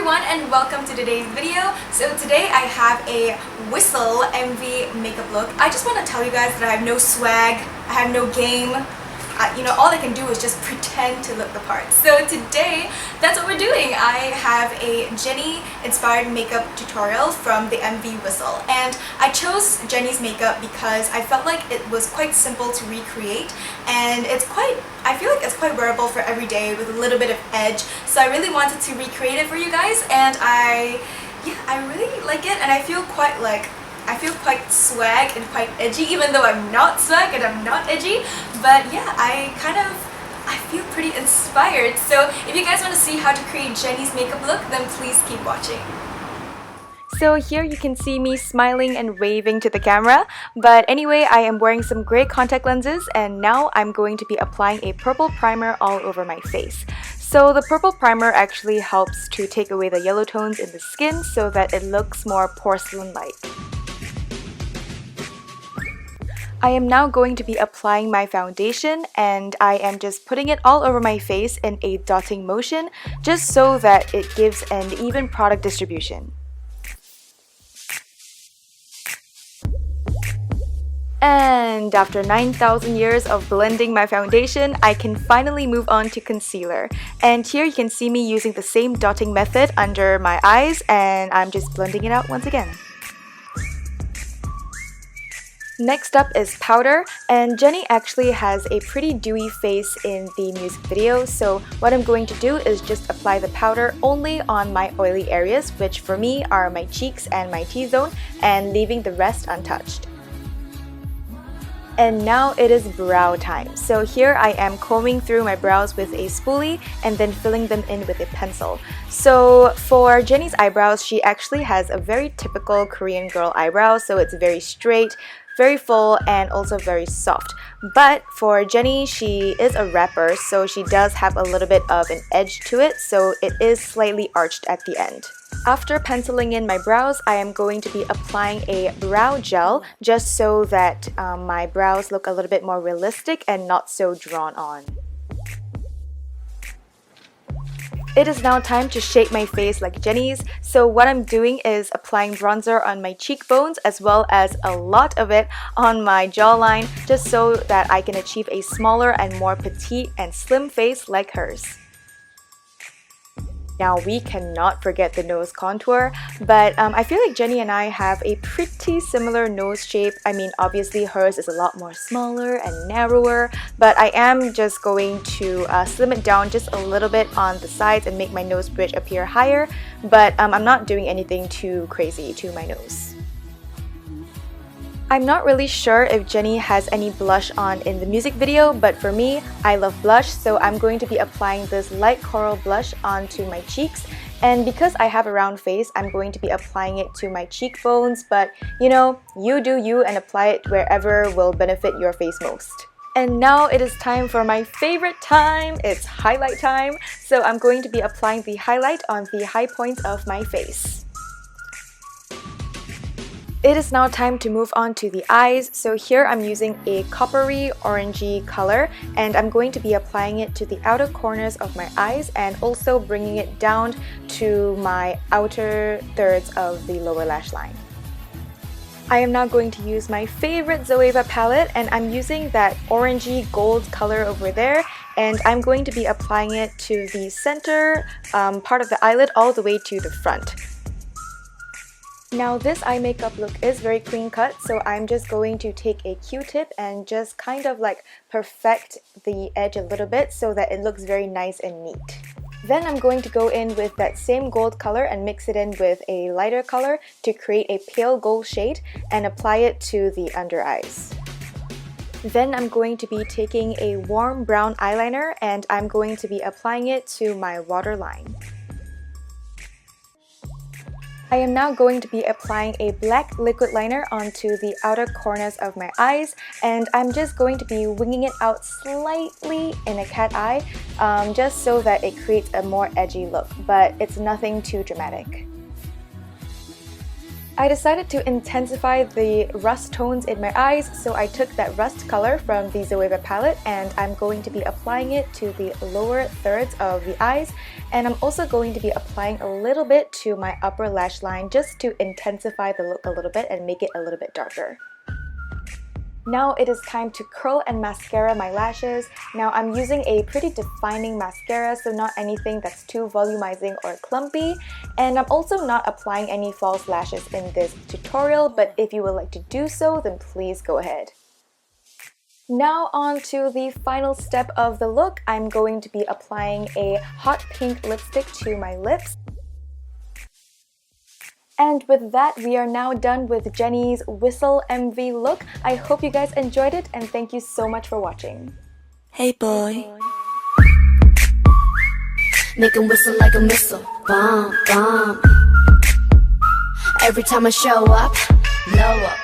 everyone and welcome to today's video. So today I have a whistle MV makeup look. I just want to tell you guys that I have no swag, I have no game. All I can do is just pretend to look the part. So today, that's what we're doing. I have a Jennie inspired makeup tutorial from the MV Whistle. And I chose Jennie's makeup because I felt like it was quite simple to recreate. And I feel like it's quite wearable for every day with a little bit of edge. So I really wanted to recreate it for you guys. And I really like it. And I feel quite swag and quite edgy, even though I'm not swag and I'm not edgy. But yeah, I feel pretty inspired. So if you guys want to see how to create Jennie's makeup look, then please keep watching. So here you can see me smiling and waving to the camera. But anyway, I am wearing some grey contact lenses and now I'm going to be applying a purple primer all over my face. So the purple primer actually helps to take away the yellow tones in the skin so that it looks more porcelain-like. I am now going to be applying my foundation and I am just putting it all over my face in a dotting motion just so that it gives an even product distribution. And after 9,000 years of blending my foundation, I can finally move on to concealer. And here you can see me using the same dotting method under my eyes and I'm just blending it out once again. Next up is powder, and Jennie actually has a pretty dewy face in the music video, so what I'm going to do is just apply the powder only on my oily areas, which for me are my cheeks and my T-zone, and leaving the rest untouched. And now it is brow time. So here I am combing through my brows with a spoolie and then filling them in with a pencil. So for Jennie's eyebrows, she actually has a very typical Korean girl eyebrow, so it's very straight, very full, and also very soft. But for Jennie, she is a rapper, so she does have a little bit of an edge to it, so it is slightly arched at the end. After penciling in my brows, I am going to be applying a brow gel just so that my brows look a little bit more realistic and not so drawn on. It is now time to shape my face like Jennie's, so what I'm doing is applying bronzer on my cheekbones as well as a lot of it on my jawline just so that I can achieve a smaller and more petite and slim face like hers. Now we cannot forget the nose contour, but I feel like Jennie and I have a pretty similar nose shape. I mean, obviously hers is a lot more smaller and narrower, but I am just going to slim it down just a little bit on the sides and make my nose bridge appear higher, but I'm not doing anything too crazy to my nose. I'm not really sure if Jennie has any blush on in the music video, but for me, I love blush, so I'm going to be applying this light coral blush onto my cheeks. And because I have a round face, I'm going to be applying it to my cheekbones, but you do you and apply it wherever will benefit your face most. And now it is time for my favorite time, it's highlight time. So I'm going to be applying the highlight on the high points of my face. It is now time to move on to the eyes, so here I'm using a coppery orangey color and I'm going to be applying it to the outer corners of my eyes and also bringing it down to my outer thirds of the lower lash line. I am now going to use my favorite Zoeva palette and I'm using that orangey gold color over there and I'm going to be applying it to the center part of the eyelid all the way to the front. Now this eye makeup look is very clean cut, so I'm just going to take a Q-tip and just kind of like perfect the edge a little bit so that it looks very nice and neat. Then I'm going to go in with that same gold color and mix it in with a lighter color to create a pale gold shade and apply it to the under eyes. Then I'm going to be taking a warm brown eyeliner and I'm going to be applying it to my waterline. I am now going to be applying a black liquid liner onto the outer corners of my eyes and I'm just going to be winging it out slightly in a cat eye just so that it creates a more edgy look, but it's nothing too dramatic. I decided to intensify the rust tones in my eyes, so I took that rust color from the Zoeva palette and I'm going to be applying it to the lower thirds of the eyes, and I'm also going to be applying a little bit to my upper lash line just to intensify the look a little bit and make it a little bit darker. Now it is time to curl and mascara my lashes. Now I'm using a pretty defining mascara, so not anything that's too volumizing or clumpy. And I'm also not applying any false lashes in this tutorial, but if you would like to do so, then please go ahead. Now on to the final step of the look. I'm going to be applying a hot pink lipstick to my lips. And with that, we are now done with Jennie's Whistle MV look. I hope you guys enjoyed it and thank you so much for watching. Hey boy, make him whistle like a missile, bomb, bomb. Every time I show up, blow up,